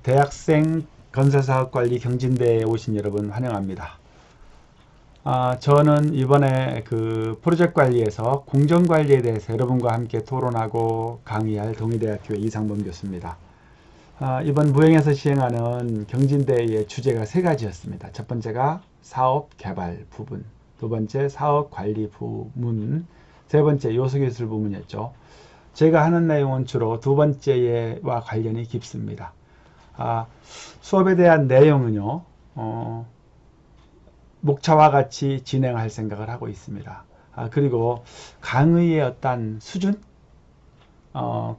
대학생 건설사업관리 경진대회에 오신 여러분 환영합니다. 저는 이번에 그 프로젝트 관리에서 공정관리에 대해서 여러분과 함께 토론하고 강의할 동의대학교의 이상범 교수입니다. 이번 무행에서 시행하는 경진대회의 주제가 세 가지였습니다. 첫 번째가 사업 개발 부분, 두 번째 사업 관리 부문, 세 번째 요소기술 부문이었죠. 제가 하는 내용은 주로 두 번째와 관련이 깊습니다. 수업에 대한 내용은요, 목차와 같이 진행할 생각을 하고 있습니다. 그리고 강의의 어떤 수준,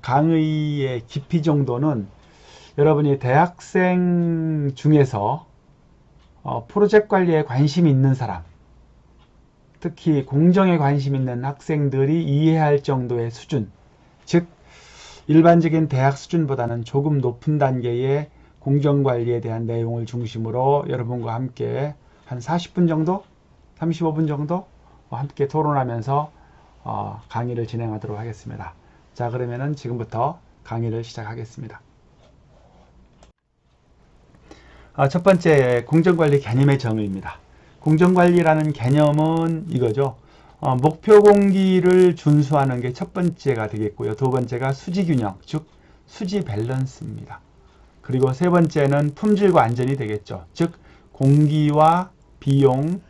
강의의 깊이 정도는 여러분이 대학생 중에서 프로젝트 관리에 관심이 있는 사람, 특히 공정에 관심 있는 학생들이 이해할 정도의 수준, 즉 일반적인 대학 수준보다는 조금 높은 단계의 공정관리에 대한 내용을 중심으로 여러분과 함께 한 40분 정도, 35분 정도 함께 토론하면서 강의를 진행하도록 하겠습니다. 자, 그러면은 지금부터 강의를 시작하겠습니다. 첫 번째, 공정관리 개념의 정의입니다. 공정관리라는 개념은 이거죠. 목표 공기를 준수하는 게 첫 번째가 되겠고요. 두 번째가 수지균형, 즉 수지 밸런스입니다. 그리고 세 번째는 품질과 안전이 되겠죠. 즉 공기와 비용,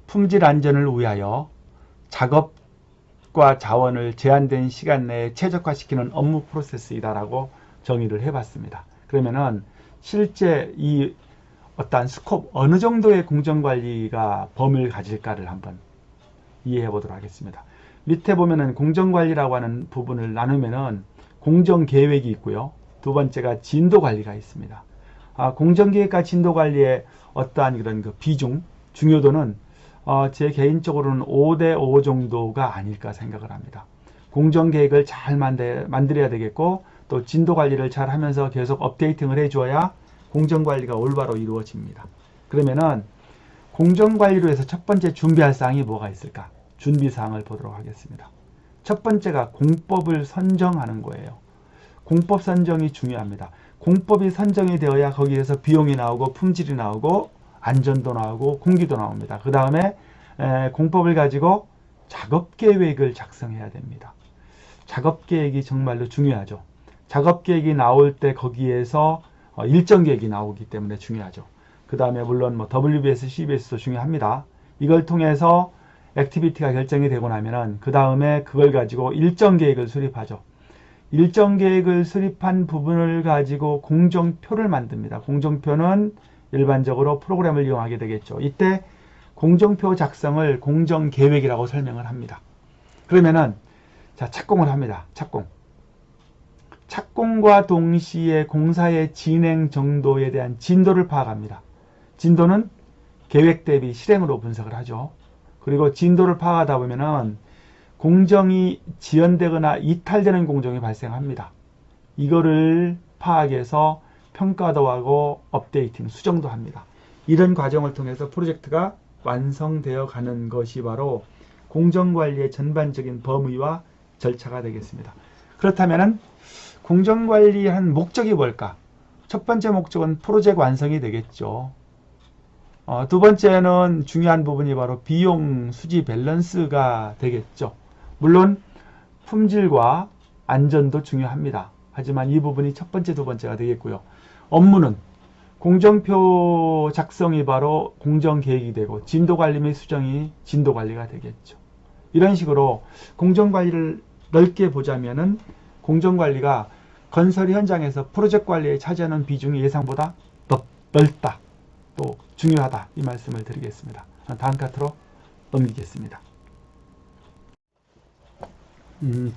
품질 안전을 위하여 작업과 자원을 제한된 시간 내에 최적화시키는 업무 프로세스이다라고 정의를 해봤습니다. 그러면은 실제 이 어떠한 스콥, 어느 정도의 공정관리가 범위를 가질까를 한번 이해해 보도록 하겠습니다. 밑에 보면은 공정관리라고 하는 부분을 나누면은 공정계획이 있고요. 두 번째가 진도관리가 있습니다. 공정계획과 진도관리의 어떠한 그런 그 비중, 중요도는 제 개인적으로는 5대5 정도가 아닐까 생각을 합니다. 공정계획을 잘 만들어야 되겠고, 또 진도관리를 잘 하면서 계속 업데이팅을 해줘야 공정관리가 올바로 이루어집니다. 그러면은 공정관리로 해서 첫 번째 준비할 사항이 뭐가 있을까? 준비사항을 보도록 하겠습니다. 첫 번째가 공법을 선정하는 거예요. 공법 선정이 중요합니다. 공법이 선정이 되어야 거기에서 비용이 나오고 품질이 나오고 안전도 나오고 공기도 나옵니다. 그 다음에 공법을 가지고 작업계획을 작성해야 됩니다. 작업계획이 정말로 중요하죠. 작업계획이 나올 때 거기에서 일정계획이 나오기 때문에 중요하죠. 그 다음에 물론 뭐 WBS, CBS도 중요합니다. 이걸 통해서 액티비티가 결정이 되고 나면은 그 다음에 그걸 가지고 일정계획을 수립하죠. 일정계획을 수립한 부분을 가지고 공정표를 만듭니다. 공정표는 일반적으로 프로그램을 이용하게 되겠죠. 이때 공정표 작성을 공정계획이라고 설명을 합니다. 그러면은 자, 착공을 합니다. 착공과 동시에 공사의 진행 정도에 대한 진도를 파악합니다. 진도는 계획 대비 실행으로 분석을 하죠. 그리고 진도를 파악하다 보면은 공정이 지연되거나 이탈되는 공정이 발생합니다. 이거를 파악해서 평가도 하고 업데이팅, 수정도 합니다. 이런 과정을 통해서 프로젝트가 완성되어 가는 것이 바로 공정관리의 전반적인 범위와 절차가 되겠습니다. 그렇다면 공정관리한 목적이 뭘까? 첫 번째 목적은 프로젝트 완성이 되겠죠. 두 번째는 중요한 부분이 바로 비용 수지 밸런스가 되겠죠. 물론 품질과 안전도 중요합니다. 하지만 이 부분이 첫 번째, 두 번째가 되겠고요. 업무는 공정표 작성이 바로 공정계획이 되고 진도관리 및 수정이 진도관리가 되겠죠. 이런 식으로 공정관리를 넓게 보자면은 공정관리가 건설 현장에서 프로젝트 관리에 차지하는 비중이 예상보다 넓다, 또 중요하다, 이 말씀을 드리겠습니다. 다음 카트로 넘기겠습니다.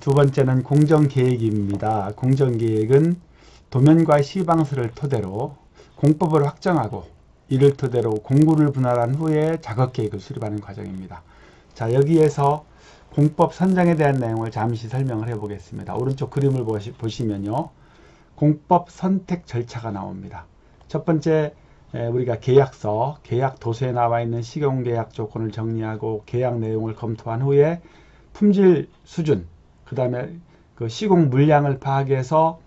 두 번째는 공정계획입니다. 공정계획은 도면과 시방서를 토대로 공법을 확정하고 이를 토대로 공구를 분할한 후에 작업계획을 수립하는 과정입니다. 자, 여기에서 공법 선정에 대한 내용을 잠시 설명을 해 보겠습니다. 오른쪽 그림을 보시면요. 공법 선택 절차가 나옵니다. 첫 번째, 우리가 계약서, 계약 도서에 나와 있는 시공계약 조건을 정리하고 계약 내용을 검토한 후에 품질 수준, 그 다음에 그 시공 물량을 파악해서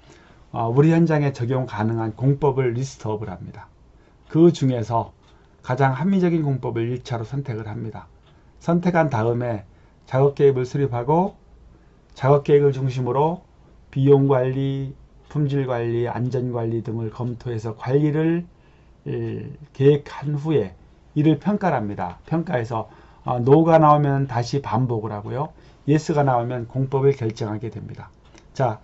우리 현장에 적용 가능한 공법을 리스트업을 합니다. 그 중에서 가장 합리적인 공법을 1차로 선택을 합니다. 선택한 다음에 작업계획을 수립하고 작업계획을 중심으로 비용관리, 품질관리, 안전관리 등을 검토해서 관리를 계획한 후에 이를 평가를 합니다. 평가해서 NO가 나오면 다시 반복을 하고요. YES가 나오면 공법을 결정하게 됩니다. 자,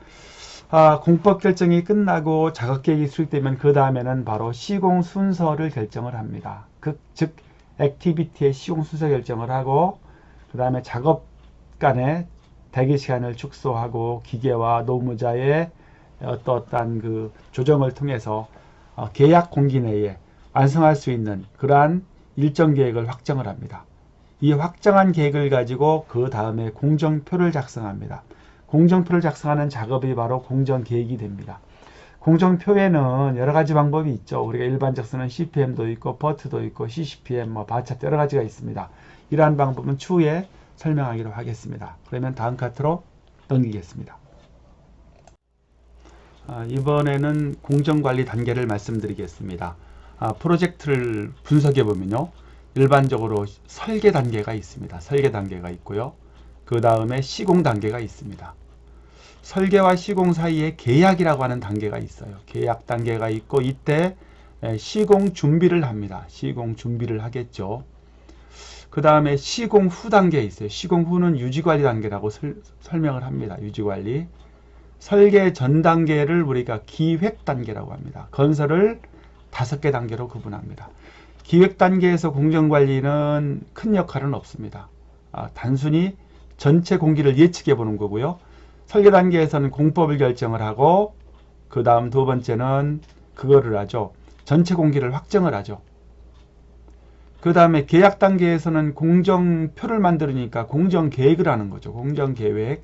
공법 결정이 끝나고 작업계획이 수립되면 그 다음에는 바로 시공 순서를 결정을 합니다. 즉 액티비티의 시공 순서 결정을 하고 그 다음에 작업 간의 대기 시간을 축소하고 기계와 노무자의 어떠한 그 조정을 통해서 계약 공기 내에 완성할 수 있는 그러한 일정 계획을 확정을 합니다. 이 확정한 계획을 가지고 그 다음에 공정표를 작성합니다. 공정표를 작성하는 작업이 바로 공정계획이 됩니다. 공정표에는 여러 가지 방법이 있죠. 우리가 일반적 쓰는 CPM도 있고 버트도 있고 CCPM, 바차트 여러 가지가 있습니다. 이러한 방법은 추후에 설명하기로 하겠습니다. 그러면 다음 카트로 넘기겠습니다. 이번에는 공정관리 단계를 말씀드리겠습니다. 프로젝트를 분석해 보면요. 일반적으로 설계 단계가 있습니다. 설계 단계가 있고요. 그 다음에 시공 단계가 있습니다. 설계와 시공 사이에 계약이라고 하는 단계가 있어요. 계약 단계가 있고 이때 시공 준비를 합니다. 시공 준비를 하겠죠. 그 다음에 시공 후 단계에 있어요. 시공 후는 유지관리 단계라고 설명을 합니다. 유지관리. 설계 전 단계를 우리가 기획 단계라고 합니다. 건설을 5개 단계로 구분합니다. 기획 단계에서 공정관리는 큰 역할은 없습니다. 단순히 전체 공기를 예측해 보는 거고요. 설계 단계에서는 공법을 결정을 하고 그 다음 두 번째는 그거를 하죠. 전체 공기를 확정을 하죠. 그 다음에 계약 단계에서는 공정표를 만들으니까 공정계획을 하는 거죠. 공정계획.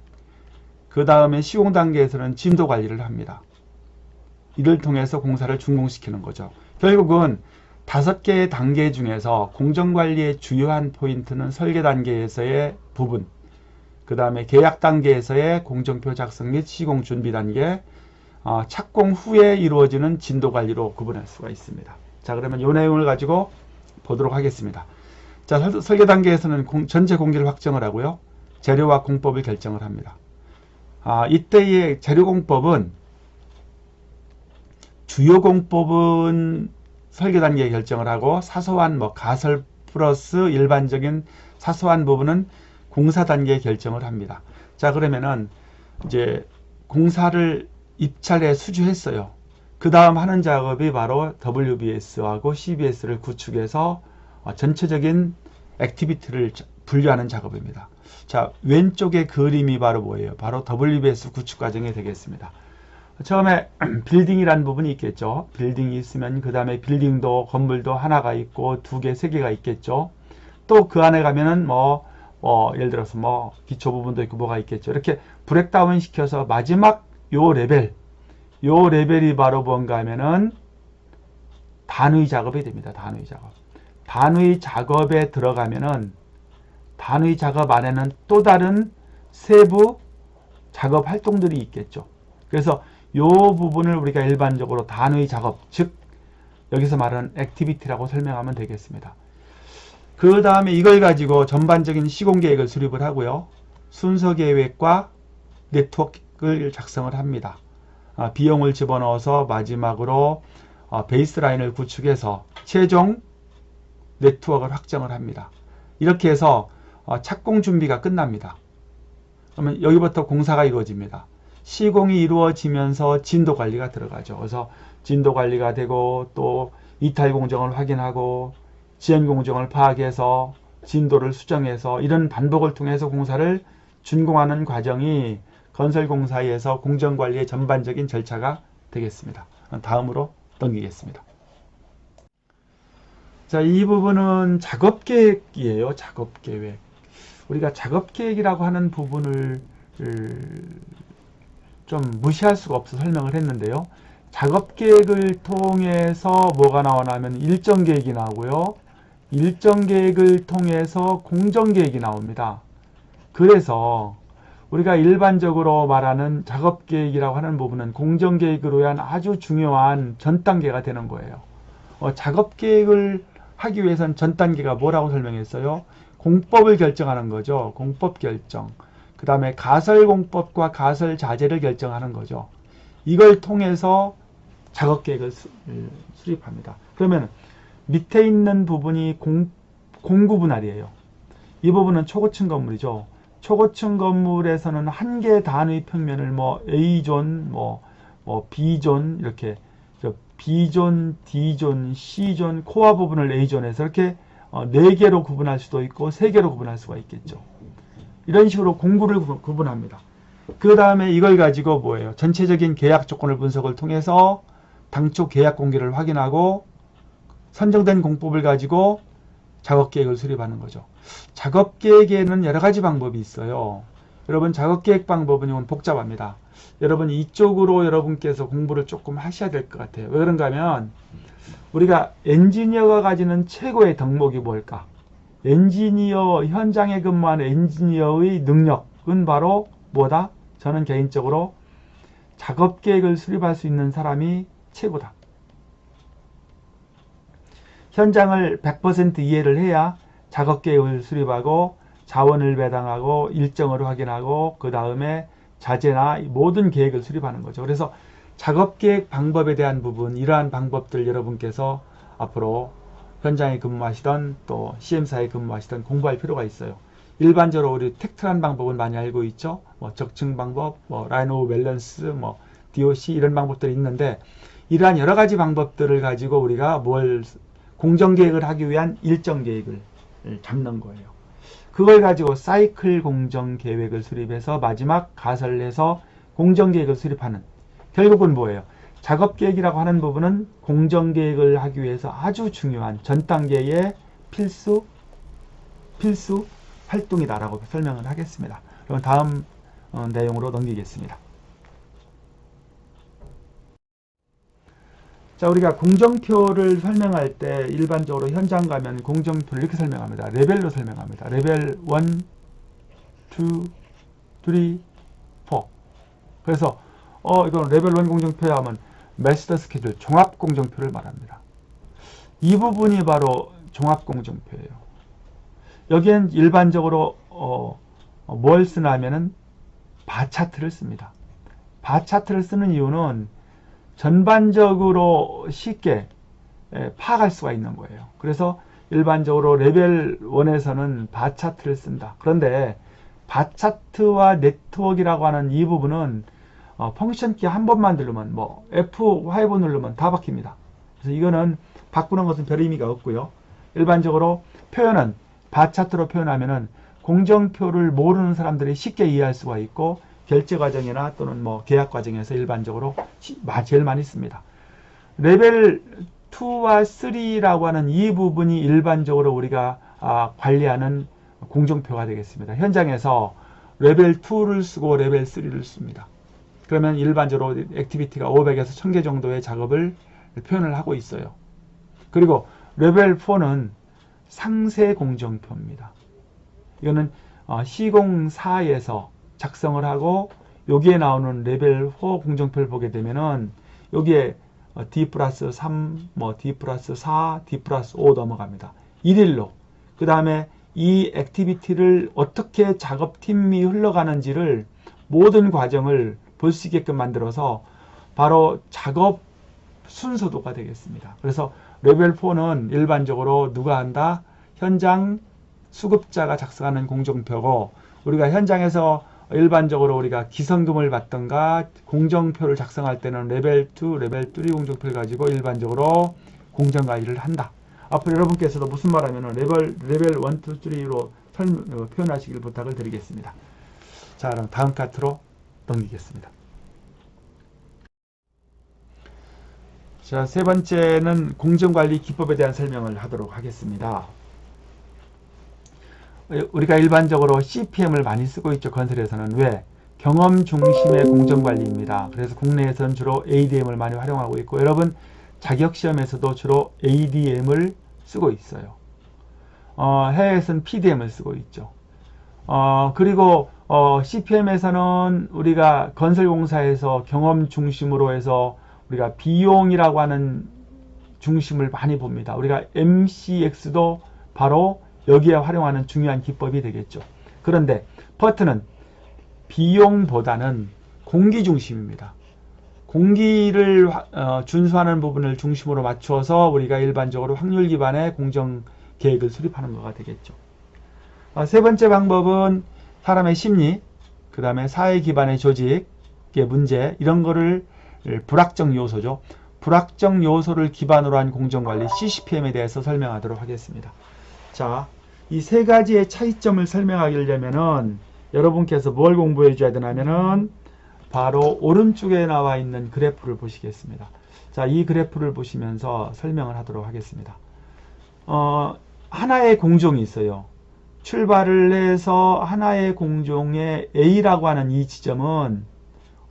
그 다음에 시공 단계에서는 진도 관리를 합니다. 이를 통해서 공사를 준공시키는 거죠. 결국은 5개의 단계 중에서 공정관리의 주요한 포인트는 설계 단계에서의 부분, 그 다음에 계약 단계에서의 공정표 작성 및 시공 준비 단계, 착공 후에 이루어지는 진도 관리로 구분할 수가 있습니다. 자, 그러면 이 내용을 가지고 보도록 하겠습니다. 자, 설계 단계에서는 전체 공기를 확정을 하고요. 재료와 공법을 결정을 합니다. 이때의 재료 공법은 주요 공법은 설계 단계에 결정을 하고 사소한 가설 플러스 일반적인 사소한 부분은 공사 단계에 결정을 합니다. 자, 그러면은 이제 공사를 입찰에 수주했어요. 그 다음 하는 작업이 바로 WBS하고 CBS를 구축해서 전체적인 액티비티를 분류하는 작업입니다. 자, 왼쪽의 그림이 바로 뭐예요? 바로 WBS 구축 과정이 되겠습니다. 처음에 빌딩이라는 부분이 있겠죠. 빌딩이 있으면 그 다음에 빌딩도 건물도 하나가 있고 2개, 3개가 있겠죠. 또 그 안에 가면은 예를 들어서 기초 부분도 있고 뭐가 있겠죠. 이렇게 브렉다운 시켜서 마지막 요 레벨이 바로 뭔가 하면은 단위 작업이 됩니다. 단위 작업. 단위 작업에 들어가면은 단위 작업 안에는 또 다른 세부 작업 활동들이 있겠죠. 그래서 요 부분을 우리가 일반적으로 단위 작업, 즉 여기서 말하는 액티비티라고 설명하면 되겠습니다. 그 다음에 이걸 가지고 전반적인 시공 계획을 수립을 하고요. 순서 계획과 네트워크를 작성을 합니다. 비용을 집어넣어서 마지막으로 베이스라인을 구축해서 최종 네트워크를 확정을 합니다. 이렇게 해서 착공 준비가 끝납니다. 그러면 여기부터 공사가 이루어집니다. 시공이 이루어지면서 진도 관리가 들어가죠. 그래서 진도 관리가 되고 또 이탈 공정을 확인하고 지연 공정을 파악해서 진도를 수정해서 이런 반복을 통해서 공사를 준공하는 과정이 건설공사에서 공정관리의 전반적인 절차가 되겠습니다. 다음으로 넘기겠습니다. 자, 이 부분은 작업계획이에요. 작업계획. 우리가 작업계획이라고 하는 부분을 좀 무시할 수가 없어 설명을 했는데요. 작업계획을 통해서 뭐가 나오냐면 일정계획이 나오고요. 일정계획을 통해서 공정계획이 나옵니다. 그래서 우리가 일반적으로 말하는 작업계획이라고 하는 부분은 공정계획으로 위한 아주 중요한 전 단계가 되는 거예요. 작업계획을 하기 위해서는 전 단계가 뭐라고 설명했어요? 공법을 결정하는 거죠. 공법 결정. 그 다음에 가설공법과 가설자재를 결정하는 거죠. 이걸 통해서 작업계획을 수립합니다. 그러면 밑에 있는 부분이 공구분할이에요. 이 부분은 초고층 건물이죠. 초고층 건물에서는 한 개 단위 평면을 뭐 A존, 뭐 B존 이렇게 B존, D존, C존, 코어 부분을 A존에서 이렇게 4개로 구분할 수도 있고 3개로 구분할 수가 있겠죠. 이런 식으로 공구를 구분합니다. 그 다음에 이걸 가지고 뭐예요? 전체적인 계약 조건을 분석을 통해서 당초 계약 공개를 확인하고 선정된 공법을 가지고 작업계획을 수립하는 거죠. 작업계획에는 여러 가지 방법이 있어요. 여러분 작업계획 방법은 이건 복잡합니다. 여러분 이쪽으로 여러분께서 공부를 조금 하셔야 될 것 같아요. 왜 그런가 하면 우리가 엔지니어가 가지는 최고의 덕목이 뭘까? 엔지니어, 현장에 근무하는 엔지니어의 능력은 바로 뭐다? 저는 개인적으로 작업계획을 수립할 수 있는 사람이 최고다. 현장을 100% 이해를 해야 작업계획을 수립하고 자원을 배당하고 일정을 확인하고 그 다음에 자재나 모든 계획을 수립하는 거죠. 그래서 작업계획 방법에 대한 부분, 이러한 방법들 여러분께서 앞으로 현장에 근무하시던 또 CM사에 근무하시던 공부할 필요가 있어요. 일반적으로 우리 텍트란 방법은 많이 알고 있죠. 뭐 적층 방법, 뭐 라인 오브 밸런스, 뭐 DOC 이런 방법들이 있는데 이러한 여러 가지 방법들을 가지고 우리가 공정계획을 하기 위한 일정 계획을 잡는 거예요. 그걸 가지고 사이클 공정계획을 수립해서 마지막 가설해서 공정계획을 수립하는, 결국은 뭐예요? 작업계획이라고 하는 부분은 공정계획을 하기 위해서 아주 중요한 전 단계의 필수 활동이다라고 설명을 하겠습니다. 그럼 다음 내용으로 넘기겠습니다. 자, 우리가 공정표를 설명할 때 일반적으로 현장 가면 공정표를 이렇게 설명합니다. 레벨로 설명합니다. 레벨 1, 2, 3, 4. 그래서 이건 레벨 1 공정표야 하면 마스터 스케줄, 종합 공정표를 말합니다. 이 부분이 바로 종합 공정표예요. 여기엔 일반적으로 뭘 쓰나 하면은 바 차트를 씁니다. 바 차트를 쓰는 이유는 전반적으로 쉽게 파악할 수가 있는 거예요. 그래서 일반적으로 레벨 1에서는 바 차트를 쓴다. 그런데 바 차트와 네트워크라고 하는 이 부분은 펑션 키 한 번만 누르면 F5 누르면 다 바뀝니다. 그래서 이거는 바꾸는 것은 별 의미가 없고요. 일반적으로 표현은 바 차트로 표현하면은 공정표를 모르는 사람들이 쉽게 이해할 수가 있고 결제 과정이나 또는 계약 과정에서 일반적으로 제일 많이 씁니다. 레벨 2와 3라고 하는 이 부분이 일반적으로 우리가 관리하는 공정표가 되겠습니다. 현장에서 레벨 2를 쓰고 레벨 3를 씁니다. 그러면 일반적으로 액티비티가 500에서 1000개 정도의 작업을 표현을 하고 있어요. 그리고 레벨 4는 상세 공정표입니다. 이거는 시공사에서 작성을 하고 여기에 나오는 레벨 4 공정표를 보게 되면은 여기에 D 플러스 3, D 플러스 4, D 플러스 5 넘어갑니다. 1일로. 그 다음에 이 액티비티를 어떻게 작업팀이 흘러가는지를 모든 과정을 볼 수 있게끔 만들어서 바로 작업 순서도가 되겠습니다. 그래서 레벨 4는 일반적으로 누가 한다? 현장 수급자가 작성하는 공정표고 우리가 현장에서 일반적으로 우리가 기성금을 받던가 공정표를 작성할 때는 레벨 2, 레벨 3 공정표를 가지고 일반적으로 공정관리를 한다. 앞으로 여러분께서도 무슨 말하면 레벨 1, 2, 3로 표현하시길 부탁을 드리겠습니다. 자, 그럼 다음 카트로 넘기겠습니다. 자, 세 번째는 공정관리 기법에 대한 설명을 하도록 하겠습니다. 우리가 일반적으로 CPM을 많이 쓰고 있죠. 건설에서는. 왜? 경험 중심의 공정관리입니다. 그래서 국내에서는 주로 ADM을 많이 활용하고 있고 여러분 자격시험에서도 주로 ADM을 쓰고 있어요. 해외에서는 PDM을 쓰고 있죠. 그리고 CPM에서는 우리가 건설공사에서 경험 중심으로 해서 우리가 비용이라고 하는 중심을 많이 봅니다. 우리가 MCX도 바로 여기에 활용하는 중요한 기법이 되겠죠. 그런데 퍼트는 비용보다는 공기 중심입니다. 공기를 준수하는 부분을 중심으로 맞추어서 우리가 일반적으로 확률 기반의 공정 계획을 수립하는 것가 되겠죠. 세 번째 방법은 사람의 심리, 그 다음에 사회 기반의 조직의 문제, 이런 거를 불확정 요소죠. 불확정 요소를 기반으로 한 공정관리 CCPM에 대해서 설명하도록 하겠습니다. 자, 이 세 가지의 차이점을 설명하려면은 여러분께서 뭘 공부해 줘야 되냐면은 바로 오른쪽에 나와 있는 그래프를 보시겠습니다. 자, 이 그래프를 보시면서 설명을 하도록 하겠습니다. 하나의 공종이 있어요. 출발을 해서 하나의 공종의 A라고 하는 이 지점은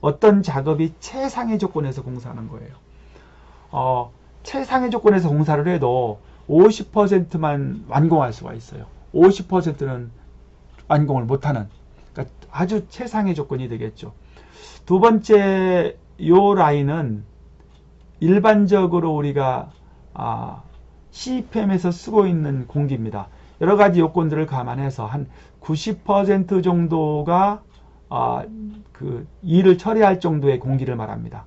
어떤 작업이 최상의 조건에서 공사하는 거예요. 최상의 조건에서 공사를 해도 50%만 완공할 수가 있어요. 50%는 완공을 못하는, 그러니까 아주 최상의 조건이 되겠죠. 두 번째 요 라인은 일반적으로 우리가 CPM에서 쓰고 있는 공기입니다. 여러 가지 요건들을 감안해서 한 90% 정도가 그 일을 처리할 정도의 공기를 말합니다.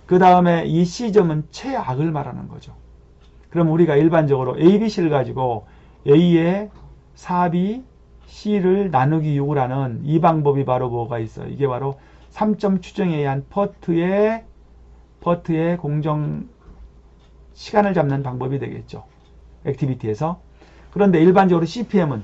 그 다음에 이 C점은 최악을 말하는 거죠. 그럼 우리가 일반적으로 A, B, C를 가지고 A의 4B, C를 나누기 6을 하는 이 방법이 바로 뭐가 있어요? 이게 바로 3점 추정에 의한 퍼트의 공정 시간을 잡는 방법이 되겠죠. 액티비티에서. 그런데 일반적으로 CPM은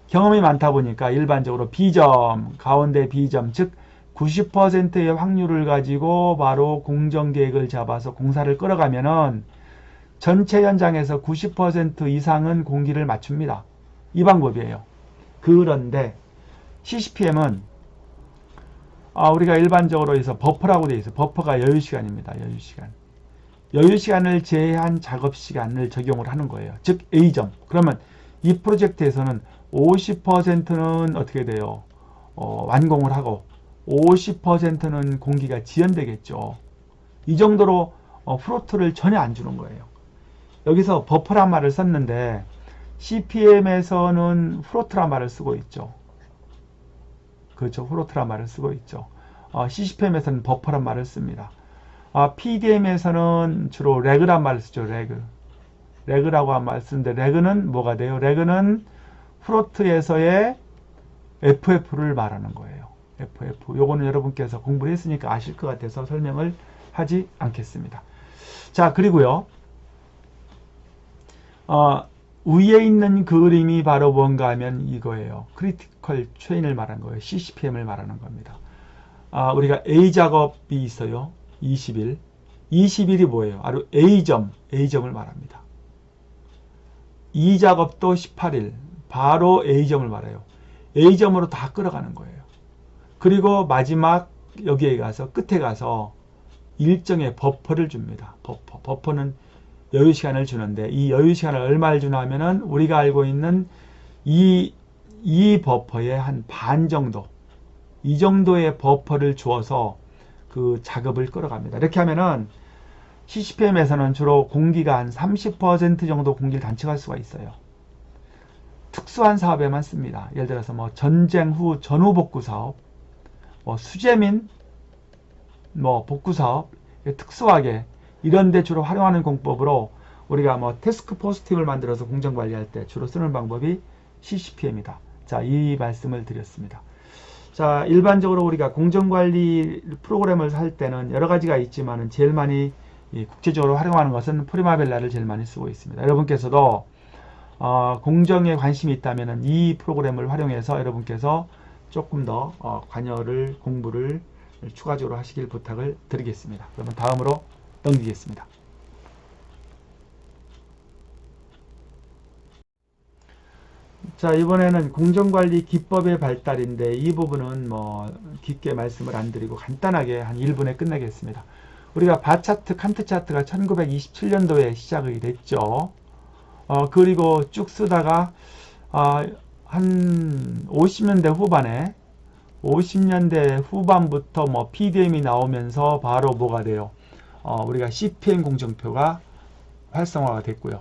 경험이 많다 보니까 일반적으로 B점, 가운데 B점, 즉 90%의 확률을 가지고 바로 공정계획을 잡아서 공사를 끌어가면은 전체 현장에서 90% 이상은 공기를 맞춥니다. 이 방법이에요. 그런데 CCPM은 우리가 일반적으로 해서 버퍼라고 되어 있어요. 버퍼가 여유시간입니다. 여유시간. 여유시간을 제외한 작업시간을 적용을 하는 거예요. 즉 A점. 그러면 이 프로젝트에서는 50%는 어떻게 돼요? 완공을 하고 50%는 공기가 지연되겠죠. 이 정도로 프로트를 전혀 안 주는 거예요. 여기서 버퍼란 말을 썼는데 CPM에서는 프로트란 말을 쓰고 있죠. 그렇죠. 프로트란 말을 쓰고 있죠. CCPM에서는 버퍼란 말을 씁니다. PDM에서는 주로 레그란 말을 쓰죠. 레그라고 한 말 쓰는데 레그는 뭐가 돼요? 레그는 프로트에서의 FF를 말하는 거예요. FF. 요거는 여러분께서 공부를 했으니까 아실 것 같아서 설명을 하지 않겠습니다. 자, 그리고요. 위에 있는 그림이 바로 뭔가 하면 이거예요. 크리티컬 체인을 말하는 거예요. CCPM을 말하는 겁니다. 우리가 A 작업이 있어요. 20일. 20일이 뭐예요? 바로 A점을 말합니다. 이 작업도 18일. 바로 A점을 말해요. A점으로 다 끌어가는 거예요. 그리고 마지막 여기에 가서 끝에 가서 일정의 버퍼를 줍니다. 버퍼는 여유시간을 주는데 이 여유시간을 얼마를 주나 하면은 우리가 알고 있는 이 버퍼의 한 반 정도, 이 정도의 버퍼를 주어서 그 작업을 끌어갑니다. 이렇게 하면은 CCPM에서는 주로 공기가 한 30% 정도 공기를 단축할 수가 있어요. 특수한 사업에만 씁니다. 예를 들어서 뭐 전쟁 후 전후 복구 사업, 뭐 수재민 복구 사업, 특수하게 이런 데 주로 활용하는 공법으로 우리가 뭐 태스크 포스팅을 만들어서 공정 관리할 때 주로 쓰는 방법이 CCPM이다. 자, 이 말씀을 드렸습니다. 자, 일반적으로 우리가 공정관리 프로그램을 할 때는 여러 가지가 있지만은 제일 많이 국제적으로 활용하는 것은 프리마벨라를 제일 많이 쓰고 있습니다. 여러분께서도 공정에 관심이 있다면은 이 프로그램을 활용해서 여러분께서 조금 더 공부를 추가적으로 하시길 부탁을 드리겠습니다. 그러면 다음으로 넘기겠습니다. 자, 이번에는 공정관리 기법의 발달인데 이 부분은 뭐 깊게 말씀을 안 드리고 간단하게 한 1분에 끝내겠습니다. 우리가 바차트, 칸트 차트가 1927년도에 시작이 됐죠. 그리고 쭉 쓰다가 한 50년대 후반에 50년대 후반부터 뭐 PDM이 나오면서 바로 뭐가 돼요? 우리가 CPM 공정표가 활성화가 됐고요.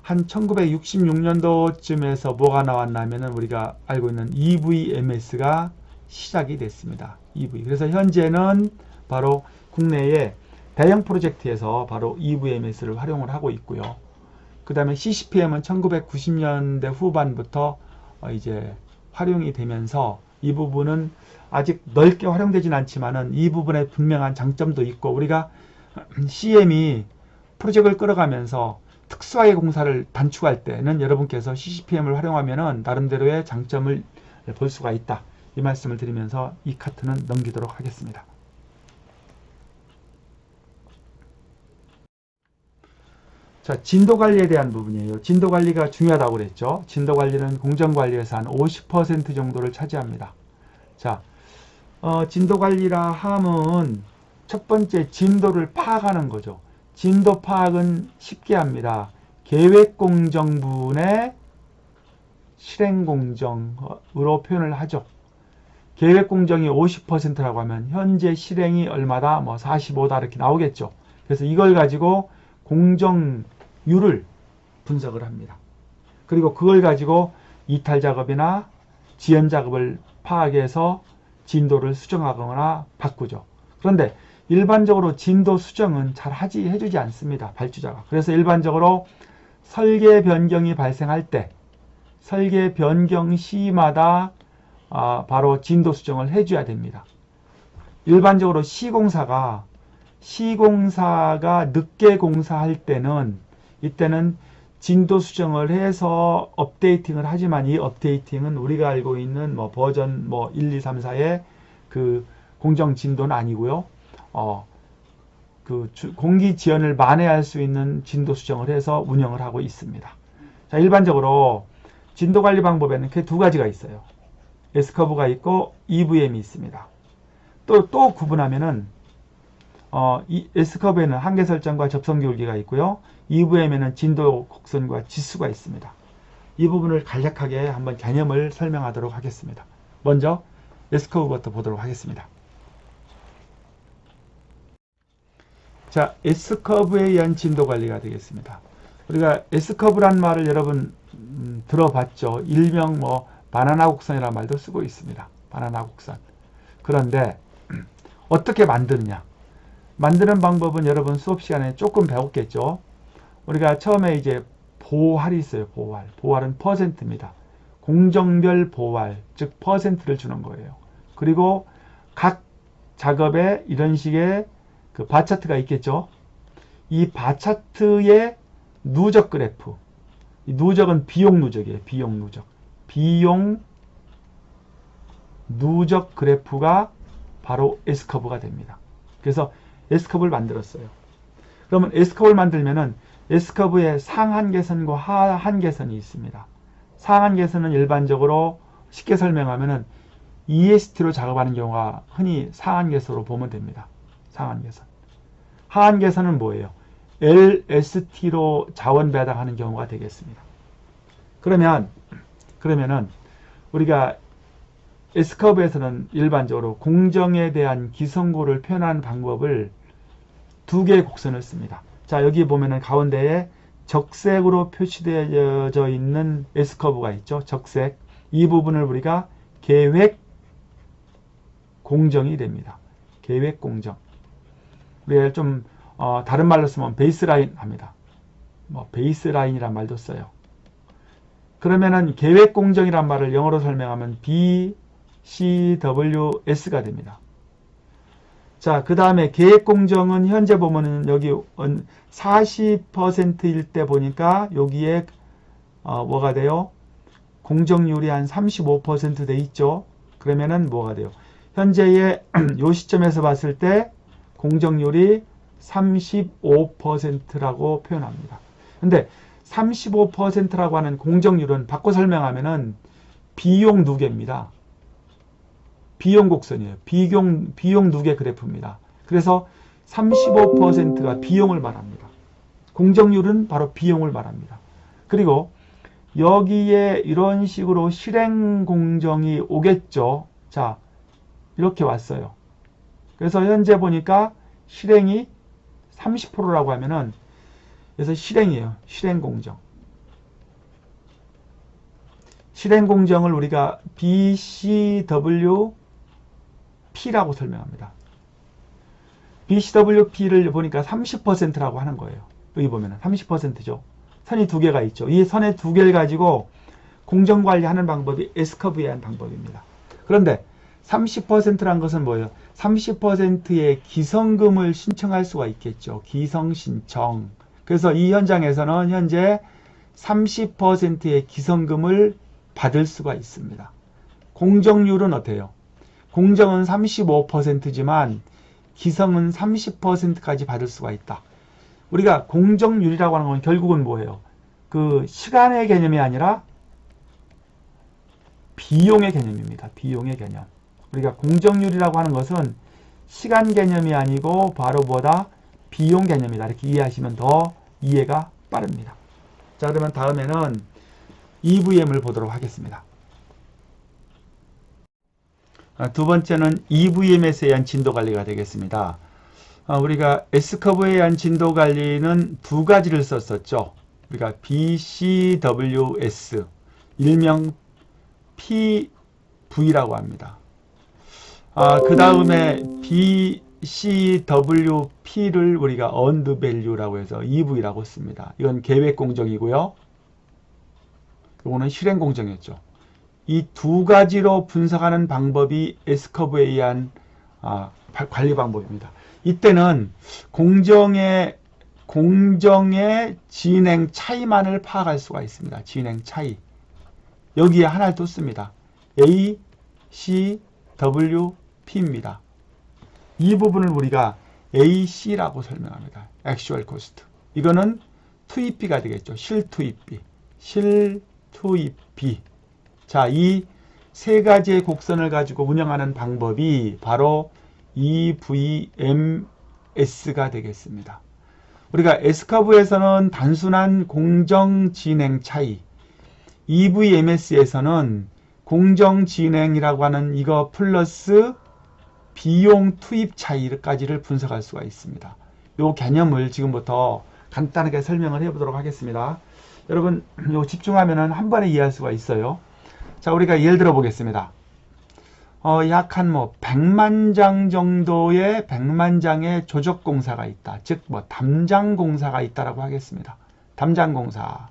한 1966년도쯤에서 뭐가 나왔냐면은 우리가 알고 있는 EVMS가 시작이 됐습니다. EV. 그래서 현재는 바로 국내에 대형 프로젝트에서 바로 EVMS를 활용을 하고 있고요. 그 다음에 CCPM은 1990년대 후반부터 이제 활용이 되면서 이 부분은 아직 넓게 활용되진 않지만은 이 부분에 분명한 장점도 있고, 우리가 CM이 프로젝트를 끌어가면서 특수하게 공사를 단축할 때는 여러분께서 CCPM을 활용하면은 나름대로의 장점을 볼 수가 있다. 이 말씀을 드리면서 이 카트는 넘기도록 하겠습니다. 자, 진도관리에 대한 부분이에요. 진도관리가 중요하다고 그랬죠. 진도관리는 공정관리에서 한 50% 정도를 차지합니다. 자, 진도관리라 함은 첫 번째 진도를 파악하는 거죠. 진도 파악은 쉽게 합니다. 계획공정분의 실행공정으로 표현을 하죠. 계획공정이 50%라고 하면 현재 실행이 얼마다? 뭐 45다 이렇게 나오겠죠. 그래서 이걸 가지고 공정률을 분석을 합니다. 그리고 그걸 가지고 이탈 작업이나 지연 작업을 파악해서 진도를 수정하거나 바꾸죠. 그런데 일반적으로 진도 수정은 잘 해주지 않습니다. 발주자가. 그래서 일반적으로 설계 변경이 발생할 때 설계 변경 시마다 바로 진도 수정을 해줘야 됩니다. 일반적으로 시공사가 늦게 공사할 때는 이때는 진도 수정을 해서 업데이팅을 하지만 이 업데이팅은 우리가 알고 있는 뭐 버전 1, 2, 3, 4의 그 공정 진도는 아니고요. 공기 지연을 만회할 수 있는 진도 수정을 해서 운영을 하고 있습니다. 자, 일반적으로 진도 관리 방법에는 이렇게 두 가지가 있어요. S커브가 있고 EVM이 있습니다. 또 구분하면은 이 S커브에는 한계 설정과 접선 기울기가 있고요. EVM에는 진도 곡선과 지수가 있습니다. 이 부분을 간략하게 한번 개념을 설명하도록 하겠습니다. 먼저 S커브부터 보도록 하겠습니다. 자, S커브에 의한 진도 관리가 되겠습니다. 우리가 S커브란 말을 여러분 들어봤죠. 일명 바나나 곡선이라는 말도 쓰고 있습니다. 바나나 곡선. 그런데 어떻게 만드느냐? 만드는 방법은 여러분 수업 시간에 조금 배웠겠죠. 우리가 처음에 이제 보활이 있어요. 보활은 퍼센트입니다. 공정별 보활, 즉 퍼센트를 주는 거예요. 그리고 각 작업에 이런 식의 그 바차트가 있겠죠. 이 바차트의 누적 그래프, 이 누적은 비용 누적이에요. 비용 누적. 비용 누적 그래프가 바로 S커브가 됩니다. 그래서 S커브를 만들었어요. 그러면 S커브를 만들면은 S커브에 상한계선과 하한계선이 있습니다. 상한계선은 일반적으로 쉽게 설명하면은 EST로 작업하는 경우가 흔히 상한계선으로 보면 됩니다. 상한계선. 하한계선은 뭐예요? LST로 자원 배당하는 경우가 되겠습니다. 그러면은 우리가 S커브에서는 일반적으로 공정에 대한 기성고를 표현하는 방법을 두 개의 곡선을 씁니다. 자, 여기 보면은 가운데에 적색으로 표시되어져 있는 S커브가 있죠. 적색. 이 부분을 우리가 계획 공정이 됩니다. 계획 공정. 우리가 좀 다른 말로 쓰면 베이스라인 합니다. 베이스라인이란 말도 써요. 그러면은 계획 공정이란 말을 영어로 설명하면 BCWS가 됩니다. 자, 그 다음에 계획 공정은 현재 보면은 여기 40%일 때 보니까 여기에 뭐가 돼요? 공정률이 한 35% 돼 있죠. 그러면은 뭐가 돼요? 현재의 요 시점에서 봤을 때 공정률이 35%라고 표현합니다. 근데 35%라고 하는 공정률은 바꿔 설명하면은 비용 누계입니다. 비용 곡선이에요. 비용 누계 그래프입니다. 그래서 35%가 비용을 말합니다. 공정률은 바로 비용을 말합니다. 그리고 여기에 이런 식으로 실행 공정이 오겠죠. 자, 이렇게 왔어요. 그래서 현재 보니까 실행이 30%라고 하면은, 그래서 실행이에요. 실행공정. 실행공정을 우리가 BCWP라고 설명합니다. BCWP를 보니까 30%라고 하는 거예요. 여기 보면은 30%죠. 선이 두 개가 있죠. 이 선의 두 개를 가지고 공정관리하는 방법이 S커브에 의한 방법입니다. 그런데 30%란 것은 뭐예요? 30%의 기성금을 신청할 수가 있겠죠. 기성신청. 그래서 이 현장에서는 현재 30%의 기성금을 받을 수가 있습니다. 공정률은 어때요? 공정은 35%지만 기성은 30%까지 받을 수가 있다. 우리가 공정률이라고 하는 건 결국은 뭐예요? 그 시간의 개념이 아니라 비용의 개념입니다. 비용의 개념. 우리가 공정률이라고 하는 것은 시간 개념이 아니고 바로 뭐다? 비용 개념이다. 이렇게 이해하시면 더 이해가 빠릅니다. 자, 그러면 다음에는 EVM을 보도록 하겠습니다. 두 번째는 EVMS에 의한 진도 관리가 되겠습니다. 우리가 S커브에 의한 진도 관리는 두 가지를 썼었죠. 우리가 BCWS, 일명 PV라고 합니다. 그 다음에 BCWP를 우리가 earned value라고 해서 EV라고 씁니다. 이건 계획 공정이고요. 이거는 실행 공정이었죠. 이 두 가지로 분석하는 방법이 S커브에 의한 관리 방법입니다. 이때는 공정의 진행 차이만을 파악할 수가 있습니다. 진행 차이. 여기에 하나를 또 씁니다. A, C, W, P입니다. 이 부분을 우리가 AC라고 설명합니다. Actual Cost. 이거는 투입비가 되겠죠. 실투입비. 실투입비. 자, 이 세 가지의 곡선을 가지고 운영하는 방법이 바로 EVMS가 되겠습니다. 우리가 S커브에서는 단순한 공정 진행 차이, EVMS에서는 공정 진행이라고 하는 이거 플러스 비용 투입 차이까지를 분석할 수가 있습니다. 이 개념을 지금부터 간단하게 설명을 해보도록 하겠습니다. 여러분, 요 집중하면은 한 번에 이해할 수가 있어요. 자, 우리가 예를 들어 보겠습니다. 약 한 100만 장 정도의 100만 장의 조적 공사가 있다. 즉, 담장 공사가 있다라고 하겠습니다. 담장 공사.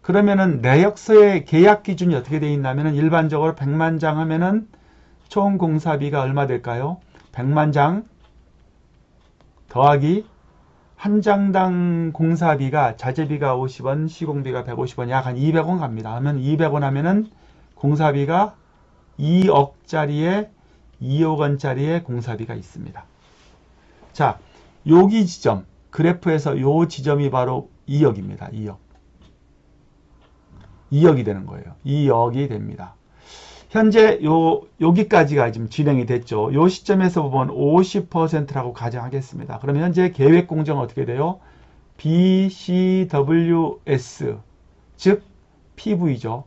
그러면은 내역서의 계약 기준이 어떻게 되어 있냐면은 일반적으로 100만 장 하면은 총 공사비가 얼마 될까요? 100만 장 더하기 한 장당 공사비가 자재비가 50원, 시공비가 150원, 약 한 200원 갑니다. 하면 200원 하면은 공사비가 2억짜리에 2억 원짜리의 공사비가 있습니다. 자, 여기 지점, 그래프에서 요 지점이 바로 2억입니다. 2억. 2억이 되는 거예요. 2억이 됩니다. 현재 여기까지가 지금 진행이 됐죠. 요 시점에서 보면 50%라고 가정하겠습니다. 그러면 현재 계획 공정은 어떻게 돼요? BCWS, 즉 PV죠.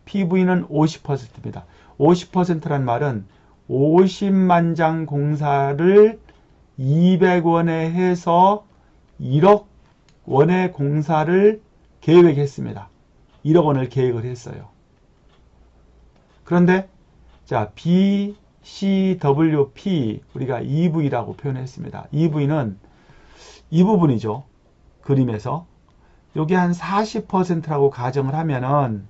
PV는 50%입니다. 50%란 말은 50만 장 공사를 200원에 해서 1억 원의 공사를 계획했습니다. 1억 원을 계획을 했어요. 그런데 자, BCWP 우리가 EV라고 표현했습니다. EV는 이 부분이죠. 그림에서 여기 한 40%라고 가정을 하면은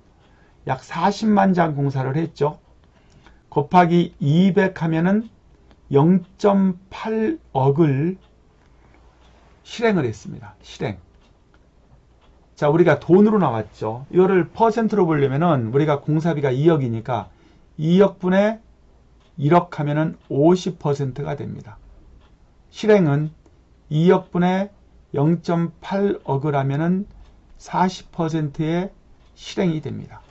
약 40만 장 공사를 했죠. 곱하기 200 하면은 0.8억을 실행을 했습니다. 실행. 자, 우리가 돈으로 나왔죠. 이거를 퍼센트로 보려면은 우리가 공사비가 2억이니까 2억분의 1억 하면은 50%가 됩니다. 실행은 2억분의 0.8억을 하면은 40%의 실행이 됩니다.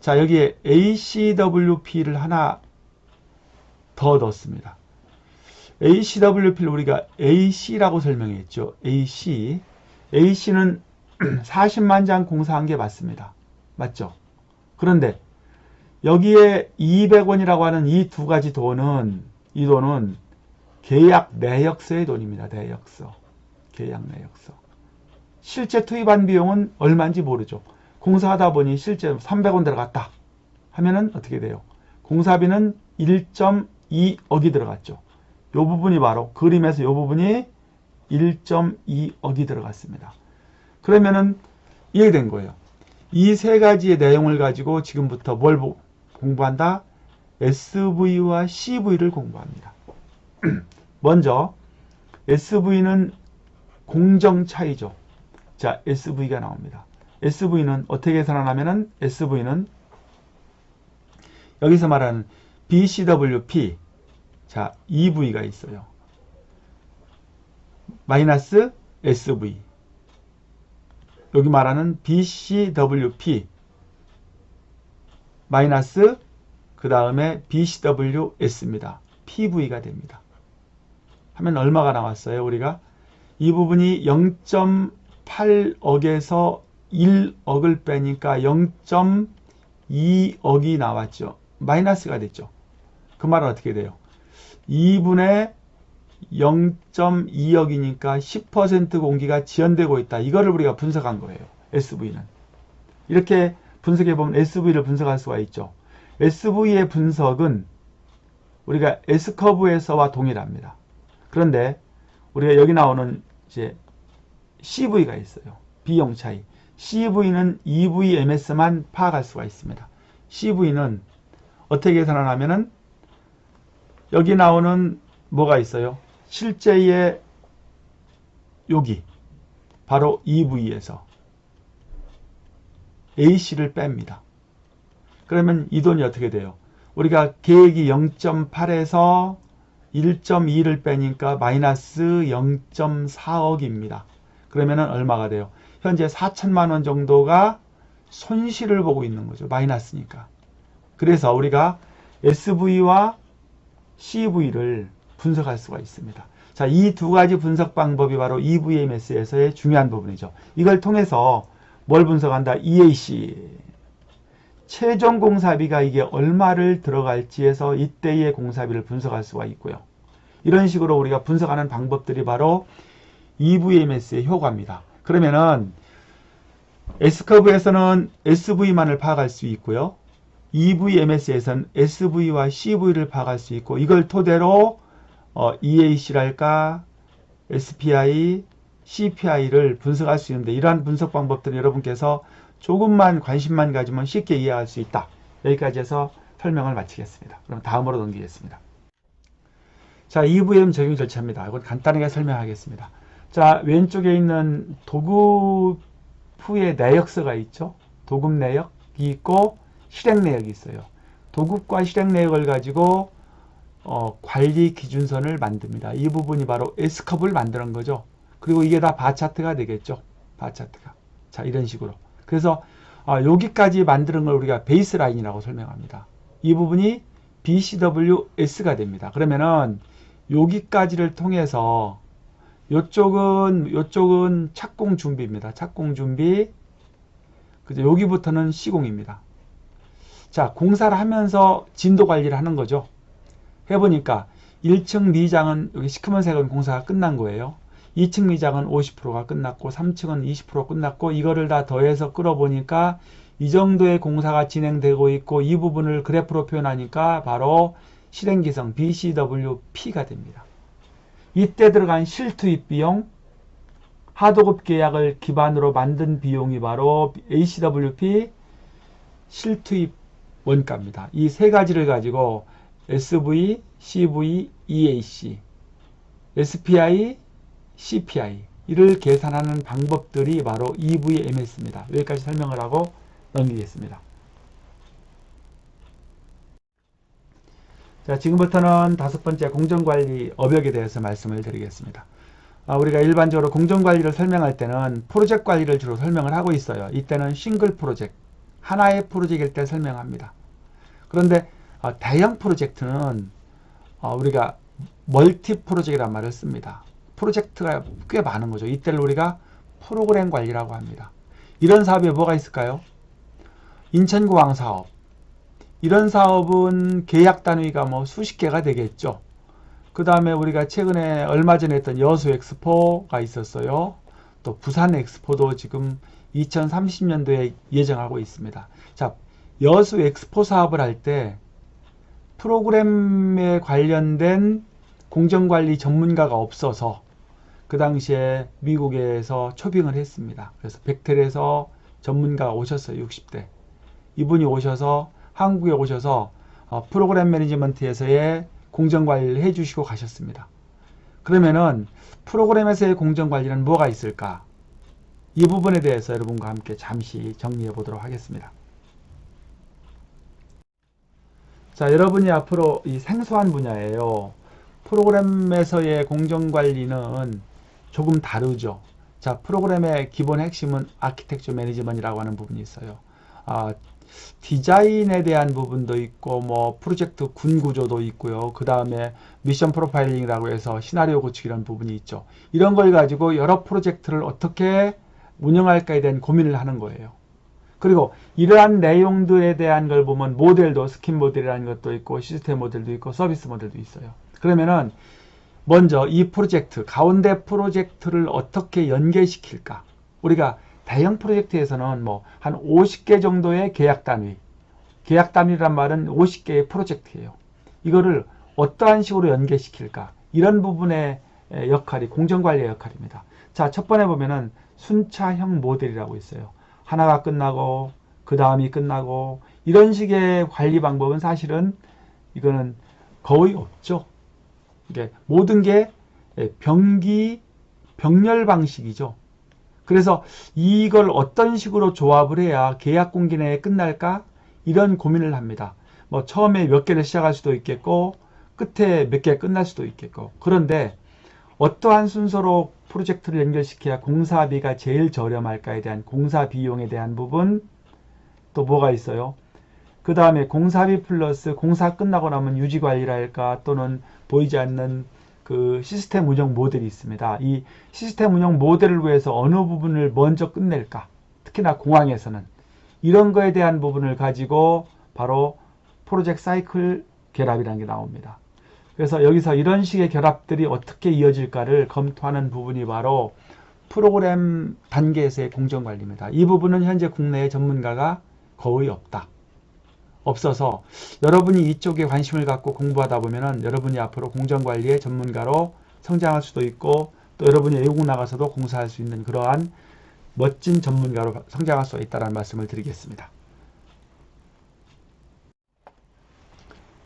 자, 여기에 ACWP를 하나 더 넣습니다. ACWP를 우리가 AC라고 설명했죠. AC. AC는 40만 장 공사한 게 맞습니다. 맞죠? 그런데 여기에 200원이라고 하는 이 두 가지 돈은, 이 돈은 계약 내역서의 돈입니다. 내역서. 계약 내역서. 실제 투입한 비용은 얼마인지 모르죠. 공사하다 보니 실제 300원 들어갔다 하면은 어떻게 돼요? 공사비는 1.2억이 들어갔죠. 요 부분이 바로 그림에서 요 부분이 1.2억이 들어갔습니다. 그러면은 이해된 거예요. 이 세 가지의 내용을 가지고 지금부터 뭘 공부한다? SV와 CV를 공부합니다. 먼저 SV는 공정 차이죠. 자, SV가 나옵니다. SV는 어떻게 계산하냐면은 SV는 여기서 말하는 BCWP, 자, EV가 있어요. 마이너스 SV. 여기 말하는 BCWP 마이너스 그 다음에 BCWS입니다. PV가 됩니다. 하면 얼마가 나왔어요? 우리가 이 부분이 0.8억에서 1억을 빼니까 0.2억이 나왔죠. 마이너스가 됐죠. 그 말은 어떻게 돼요? 2분의 0.2억이니까 10% 공기가 지연되고 있다. 이거를 우리가 분석한 거예요. SV는. 이렇게 분석해보면 SV를 분석할 수가 있죠. SV의 분석은 우리가 S커브에서와 동일합니다. 그런데 우리가 여기 나오는 이제 CV가 있어요. 비용 차이. CV는 EVMS만 파악할 수가 있습니다. CV는 어떻게 계산하냐면은 여기 나오는 뭐가 있어요? 실제의 여기 바로 EV에서 AC를 뺍니다. 그러면 이 돈이 어떻게 돼요? 우리가 계획이 0.8에서 1.2를 빼니까 마이너스 0.4억입니다. 그러면은 얼마가 돼요? 현재 4천만 원 정도가 손실을 보고 있는 거죠. 마이너스니까. 그래서 우리가 SV와 CV를 분석할 수가 있습니다. 자, 이 두 가지 분석 방법이 바로 EVMS에서의 중요한 부분이죠. 이걸 통해서 뭘 분석한다? EAC. 최종 공사비가 이게 얼마를 들어갈지 해서 이때의 공사비를 분석할 수가 있고요. 이런 식으로 우리가 분석하는 방법들이 바로 EVMS의 효과입니다. 그러면은 S커브에서는 SV만을 파악할 수 있고요. EVMS에서는 SV와 CV를 파악할 수 있고, 이걸 토대로 EAC랄까 SPI, CPI를 분석할 수 있는데, 이러한 분석 방법들은 여러분께서 조금만 관심만 가지면 쉽게 이해할 수 있다. 여기까지 해서 설명을 마치겠습니다. 그럼 다음으로 넘기겠습니다. 자, EVM 적용 절차입니다. 이건 간단하게 설명하겠습니다. 자, 왼쪽에 있는 도급의 내역서가 있죠. 도급 내역이 있고 실행 내역이 있어요. 도급과 실행 내역을 가지고 관리 기준선을 만듭니다. 이 부분이 바로 S컵을 만드는 거죠. 그리고 이게 다 바차트가 되겠죠. 바차트가. 자, 이런 식으로. 그래서 여기까지 만드는 걸 우리가 베이스라인이라고 설명합니다. 이 부분이 BCWS가 됩니다. 그러면은 여기까지를 통해서 요쪽은 착공 준비입니다. 착공 준비. 그죠? 여기부터는 시공입니다. 자, 공사를 하면서 진도 관리를 하는 거죠. 해보니까 1층 미장은 여기 시커먼색은 공사가 끝난 거예요. 2층 미장은 50%가 끝났고 3층은 20% 끝났고, 이거를 다 더해서 끌어보니까 이 정도의 공사가 진행되고 있고, 이 부분을 그래프로 표현하니까 바로 실행기성 BCWP가 됩니다. 이때 들어간 실투입 비용, 하도급 계약을 기반으로 만든 비용이 바로 ACWP 실투입 원가입니다. 이 세 가지를 가지고 SV, CV, EAC, SPI, CPI 이를 계산하는 방법들이 바로 EVMS입니다. 여기까지 설명을 하고 넘기겠습니다. 자, 지금부터는 다섯 번째 공정관리 업역에 대해서 말씀을 드리겠습니다. 우리가 일반적으로 공정관리를 설명할 때는 프로젝트 관리를 주로 설명을 하고 있어요. 이때는 싱글 프로젝트, 하나의 프로젝트일 때 설명합니다. 그런데 대형 프로젝트는 우리가 멀티 프로젝트라는 말을 씁니다. 프로젝트가 꽤 많은 거죠. 이때를 우리가 프로그램 관리라고 합니다. 이런 사업에 뭐가 있을까요? 인천공항 사업, 이런 사업은 계약 단위가 뭐 수십 개가 되겠죠. 그 다음에 우리가 최근에 얼마 전에 했던 여수 엑스포가 있었어요. 또 부산 엑스포도 지금 2030년도에 예정하고 있습니다. 자, 여수 엑스포 사업을 할 때 프로그램에 관련된 공정관리 전문가가 없어서 그 당시에 미국에서 초빙을 했습니다. 그래서 벡텔에서 전문가가 오셨어요. 60대. 이분이 오셔서 한국에 오셔서 프로그램 매니지먼트에서의 공정관리를 해주시고 가셨습니다. 그러면은 프로그램에서의 공정관리는 뭐가 있을까? 이 부분에 대해서 여러분과 함께 잠시 정리해 보도록 하겠습니다. 자, 여러분이 앞으로 이 생소한 분야예요. 프로그램에서의 공정관리는 조금 다르죠. 자, 프로그램의 기본 핵심은 아키텍처 매니지먼트라고 하는 부분이 있어요. 디자인에 대한 부분도 있고, 뭐 프로젝트 군 구조도 있고요. 그 다음에 미션 프로파일링이라고 해서 시나리오 구축이라는 부분이 있죠. 이런 걸 가지고 여러 프로젝트를 어떻게 운영할까에 대한 고민을 하는 거예요. 그리고 이러한 내용들에 대한 걸 보면 모델도 스킨 모델이라는 것도 있고, 시스템 모델도 있고, 서비스 모델도 있어요. 그러면은 먼저 이 프로젝트, 가운데 프로젝트를 어떻게 연계시킬까? 우리가 대형 프로젝트에서는 뭐 한 50개 정도의 계약 단위, 계약 단위란 말은 50개의 프로젝트예요. 이거를 어떠한 식으로 연계시킬까? 이런 부분의 역할이 공정관리의 역할입니다. 자, 첫 번에 보면은 순차형 모델이라고 있어요. 하나가 끝나고 그 다음이 끝나고 이런 식의 관리 방법은 사실은 이거는 거의 없죠. 이게 모든 게 병렬 방식이죠. 그래서 이걸 어떤 식으로 조합을 해야 계약 공기 내에 끝날까? 이런 고민을 합니다. 뭐 처음에 몇 개를 시작할 수도 있겠고 끝에 몇 개 끝날 수도 있겠고. 그런데 어떠한 순서로 프로젝트를 연결시켜야 공사비가 제일 저렴할까에 대한 공사 비용에 대한 부분, 또 뭐가 있어요? 그 다음에 공사비 플러스 공사 끝나고 나면 유지관리랄까 또는 보이지 않는 그 시스템 운영 모델이 있습니다. 이 시스템 운영 모델을 위해서 어느 부분을 먼저 끝낼까? 특히나 공항에서는 이런 거에 대한 부분을 가지고 바로 프로젝트 사이클 결합이라는 게 나옵니다. 그래서 여기서 이런 식의 결합들이 어떻게 이어질까를 검토하는 부분이 바로 프로그램 단계에서의 공정관리입니다. 이 부분은 현재 국내에 전문가가 거의 없어서 여러분이 이쪽에 관심을 갖고 공부하다 보면은 여러분이 앞으로 공정관리의 전문가로 성장할 수도 있고 또 여러분이 외국 나가서도 공사할 수 있는 그러한 멋진 전문가로 성장할 수 있다는 말씀을 드리겠습니다.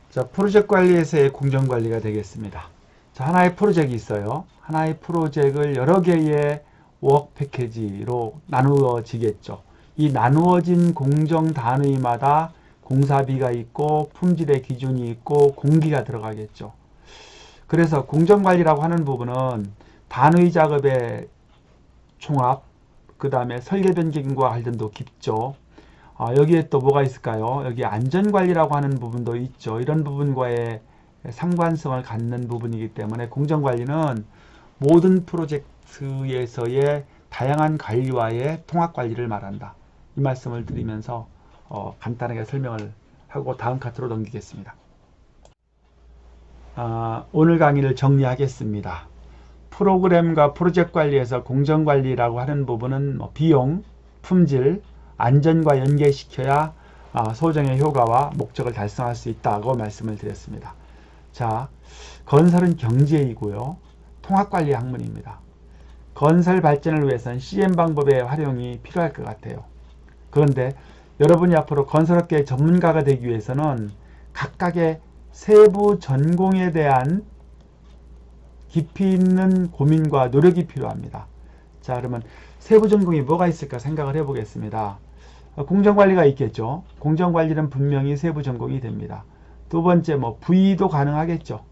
자, 프로젝트 관리에서의 공정관리가 되겠습니다. 자, 하나의 프로젝트가 있어요. 하나의 프로젝트를 여러 개의 워크 패키지로 나누어지겠죠. 이 나누어진 공정 단위마다 공사비가 있고 품질의 기준이 있고 공기가 들어가겠죠. 그래서 공정관리라고 하는 부분은 단위 작업의 총합, 그 다음에 설계 변경과 관련도 깊죠. 여기에 또 뭐가 있을까요? 여기 안전관리라고 하는 부분도 있죠. 이런 부분과의 상관성을 갖는 부분이기 때문에 공정관리는 모든 프로젝트에서의 다양한 관리와의 통합관리를 말한다. 이 말씀을 드리면서 간단하게 설명을 하고 다음 카트로 넘기겠습니다. 오늘 강의를 정리하겠습니다. 프로그램과 프로젝트 관리에서 공정관리라고 하는 부분은 비용, 품질, 안전과 연계시켜야 소정의 효과와 목적을 달성할 수 있다고 말씀을 드렸습니다. 자, 건설은 경제이고요. 통합관리 학문입니다. 건설 발전을 위해서는 CM 방법의 활용이 필요할 것 같아요. 그런데 여러분이 앞으로 건설업계의 전문가가 되기 위해서는 각각의 세부 전공에 대한 깊이 있는 고민과 노력이 필요합니다. 자, 그러면 세부 전공이 뭐가 있을까 생각을 해보겠습니다. 공정관리가 있겠죠. 공정관리는 분명히 세부 전공이 됩니다. 두 번째, VE도 가능하겠죠.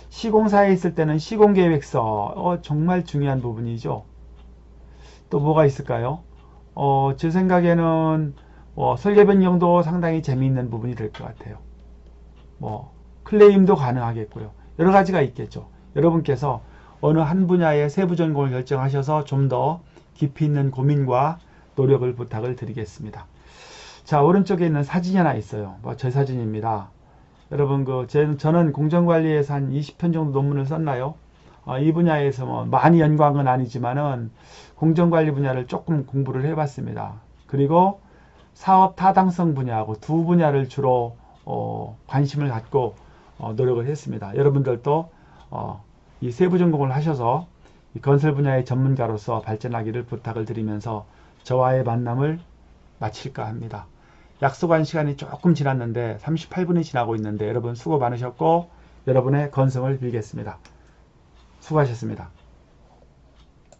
시공사에 있을 때는 시공계획서, 정말 중요한 부분이죠. 또 뭐가 있을까요? 제 생각에는 설계 변경도 상당히 재미있는 부분이 될 것 같아요. 클레임도 가능하겠고요. 여러 가지가 있겠죠. 여러분께서 어느 한 분야의 세부 전공을 결정하셔서 좀 더 깊이 있는 고민과 노력을 부탁을 드리겠습니다. 자, 오른쪽에 있는 사진이 하나 있어요. 제 사진입니다. 여러분, 저는 공정관리에서 한 20편 정도 논문을 썼나요? 이 분야에서 많이 연구한 건 아니지만은 공정관리 분야를 조금 공부를 해봤습니다. 그리고 사업 타당성 분야하고 두 분야를 주로 관심을 갖고 노력을 했습니다. 여러분들도 이 세부 전공을 하셔서 이 건설 분야의 전문가로서 발전하기를 부탁을 드리면서 저와의 만남을 마칠까 합니다. 약속한 시간이 조금 지났는데 38분이 지나고 있는데 여러분 수고 많으셨고 여러분의 건승을 빌겠습니다. 수고하셨습니다.